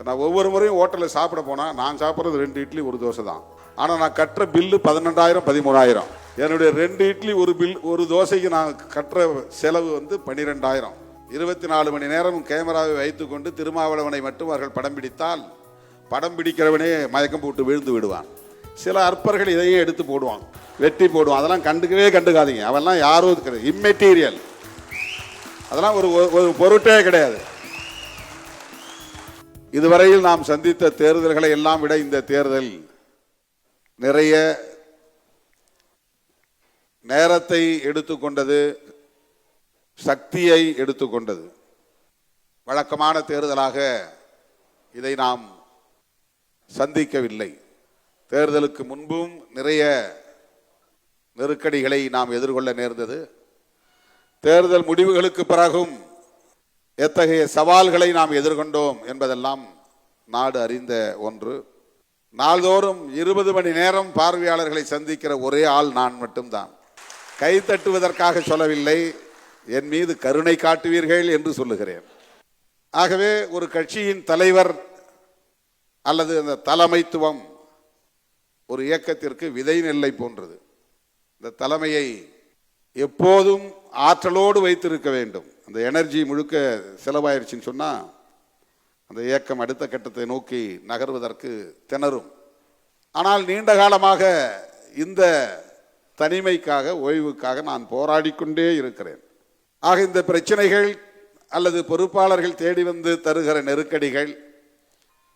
நான் ஒவ்வொரு முறையும் ஹோட்டலில் சாப்பிட போனால் நான் சாப்பிட்றது 2 இட்லி 1 தோசை தான். ஆனால் நான் கட்டுற பில்லு 12,000 13,000. என்னுடைய 2 இட்லி ஒரு தோசைக்கு நான் கட்டுற செலவு 12,000. 24 மணி நேரம் கேமராவை வைத்துக்கொண்டு திருமாவளவனை மட்டும் அவர்கள் படம் பிடித்தால் படம் பிடிக்கிறவனே மயக்கம் போட்டு விழுந்து விடுவான். சில அற்பர்கள் இதையே எடுத்து போடுவான், வெட்டி போடுவான். அதெல்லாம் கண்டுக்காதீங்க. அவெல்லாம் யாரும் இருக்கிறது இம்மெட்டீரியல். அதெல்லாம் ஒரு பொருட்டே கிடையாது. இதுவரையில் நாம் சந்தித்த தேர்தல்களை எல்லாம் விட இந்த தேர்தல் நிறைய நேரத்தை எடுத்துக்கொண்டது, சக்தியை எடுத்துக்கொண்டது. வழக்கமான தேர்தலாக இதை நாம் சந்திக்கவில்லை. தேர்தலுக்கு முன்பும் நிறைய நெருக்கடிகளை நாம் எதிர்கொள்ள நேர்ந்தது. தேர்தல் முடிவுகளுக்கு பிறகும் எத்தகைய சவால்களை நாம் எதிர்கொண்டோம் என்பதெல்லாம் நாடு அறிந்த ஒன்று. நாள்தோறும் 20 மணி நேரம் பார்வையாளர்களை சந்திக்கிற ஒரே ஆள் நான் மட்டும்தான். கை தட்டுவதற்காக சொல்லவில்லை, என் மீது கருணை காட்டுவீர்கள் என்று சொல்லுகிறேன். ஆகவே ஒரு கட்சியின் தலைவர் அல்லது அந்த தலைமைத்துவம் ஒரு இயக்கத்திற்கு விதை நெல்லை போன்றது. இந்த தலைமையை எப்போதும் ஆற்றலோடு வைத்திருக்க வேண்டும். அந்த எனர்ஜி முழுக்க செலவாயிருச்சுன்னு சொன்னால் அந்த இயக்கம் அடுத்த கட்டத்தை நோக்கி நகர்வதற்கு திணறும். ஆனால் நீண்ட காலமாக இந்த தனிமைக்காக, ஓய்வுக்காக நான் போராடிக்கொண்டே இருக்கிறேன். ஆக இந்த பிரச்சனைகள் அல்லது பொறுப்பாளர்கள் தேடி வந்து தருகிற நெருக்கடிகள்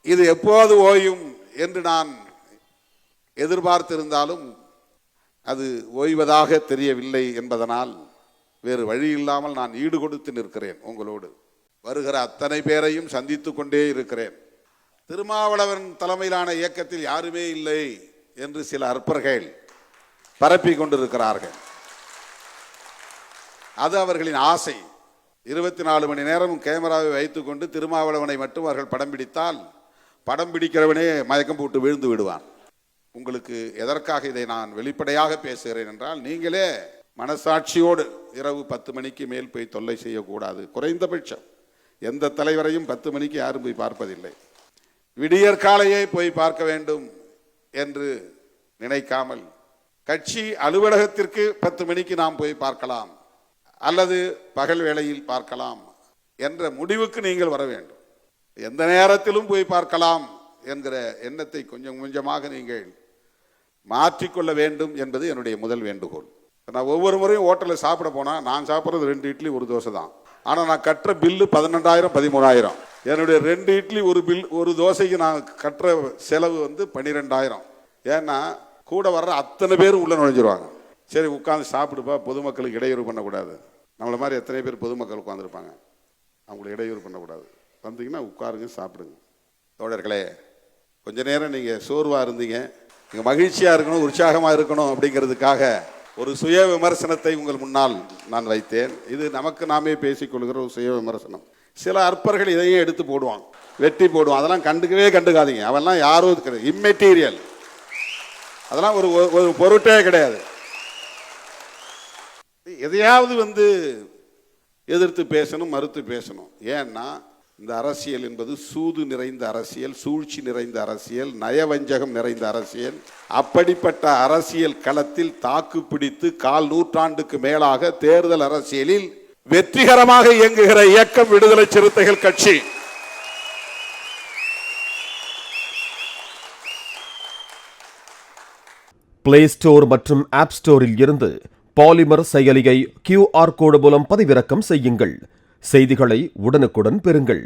இது எப்போது ஓயும் என்று நான் எதிர்பார்த்திருந்தாலும் அது ஓய்வதாக தெரியவில்லை என்பதனால் வேறு வழி இல்லாமல் நான் ஈடு கொடுத்து நிற்கிறேன். உங்களோடு வருகிற அத்தனை பேரையும் சந்தித்து கொண்டே இருக்கிறேன். திருமாவளவன் தலைமையிலான இயக்கத்தில் யாருமே இல்லை என்று சில அற்பர்கள் பரப்பி கொண்டிருக்கிறார்கள். அது அவர்களின் ஆசை. 24 மணி நேரம் கேமராவை வைத்துக்கொண்டு திருமாவளவனை மட்டும் அவர்கள் படம் பிடித்தால் படம் பிடிக்கிறவனே மயக்கம் போட்டு விழுந்து விடுவான். உங்களுக்கு எதற்காக இதை நான் வெளிப்படையாக பேசுகிறேன் என்றால், நீங்களே மனசாட்சியோடு இரவு 10 மணிக்கு மேல் போய் தொல்லை செய்யக்கூடாது. குறைந்தபட்சம் எந்த தலைவரையும் 10 மணிக்கு யாரும் போய் பார்ப்பதில்லை. விடியற்காலையே போய் பார்க்க வேண்டும் என்று நினைக்காமல் கட்சி அலுவலகத்திற்கு 10 மணிக்கு நாம் போய் பார்க்கலாம் அல்லது பகல் வேளையில் பார்க்கலாம் என்ற முடிவுக்கு நீங்கள் வர வேண்டும். எந்த நேரத்திலும் போய் பார்க்கலாம் என்கிற எண்ணத்தை கொஞ்சம் கொஞ்சமாக நீங்கள் மாற்றிக்கொள்ள வேண்டும் என்பது என்னுடைய முதல் வேண்டுகோள். நான் ஒவ்வொரு முறையும் ஹோட்டலில் சாப்பிட போனால் நான் சாப்பிட்றது 2 இட்லி 1 தோசை தான். ஆனால் நான் கட்டுற பில்லு 12,000 13,000. என்னுடைய 2 இட்லி ஒரு தோசைக்கு நான் கட்டுற செலவு 12,000. ஏன்னா கூட வர்ற அத்தனை பேரும் உள்ள நுழைஞ்சிருவாங்க. சரி உட்காந்து சாப்பிடுப்பா, பொதுமக்களுக்கு இடையூறு பண்ணக்கூடாது. நம்மளை மாதிரி எத்தனை பேர் பொதுமக்கள் உட்காந்துருப்பாங்க, அவங்களுக்கு இடையூறு பண்ணக்கூடாது. வந்தீங்கன்னா உட்காருங்க, சாப்பிடுங்க. தோழர்களே, கொஞ்ச நேரம் நீங்கள் சோர்வாக இருந்தீங்க, நீங்கள் மகிழ்ச்சியாக இருக்கணும், உற்சாகமாக இருக்கணும் அப்படிங்கிறதுக்காக ஒரு சுய விமர்சனத்தை உங்கள் முன்னால் நான் வைத்தேன். இது நமக்கு நாமே பேசிக்கொள்கிற ஒரு சுய விமர்சனம். சில அற்பர்கள் இதையும் எடுத்து போடுவான், வெட்டி போடுவான். அதெல்லாம் கண்டுக்காதீங்க. அவெல்லாம் யாரும் இருக்கிறது இம்மெட்டீரியல். அதெல்லாம் ஒரு பொருட்டே கிடையாது. எதையாவது எதிர்த்து பேசணும், மறுத்து பேசணும். ஏன்னா இந்த அரசியல் என்பது சூது நிறைந்த அரசியல், சூழ்ச்சி நிறைந்த அரசியல், நயவஞ்சகம் நிறைந்த அரசியல். அப்படிப்பட்ட அரசியல் களத்தில் தாக்கு பிடித்து 1/4 நூற்றாண்டுக்கு மேலாக தேர்தல் அரசியலில் வெற்றிகரமாக இயங்குகிற இயக்கம் விடுதலை சிறுத்தைகள் கட்சி. பிளே ஸ்டோர் மற்றும் ஆப் ஸ்டோரில் இருந்து பாலிமர் செயலியை QR கோடு மூலம் பதிவிறக்கம் செய்யுங்கள். செய்திகளை உடனுக்குடன் பெறுங்கள்.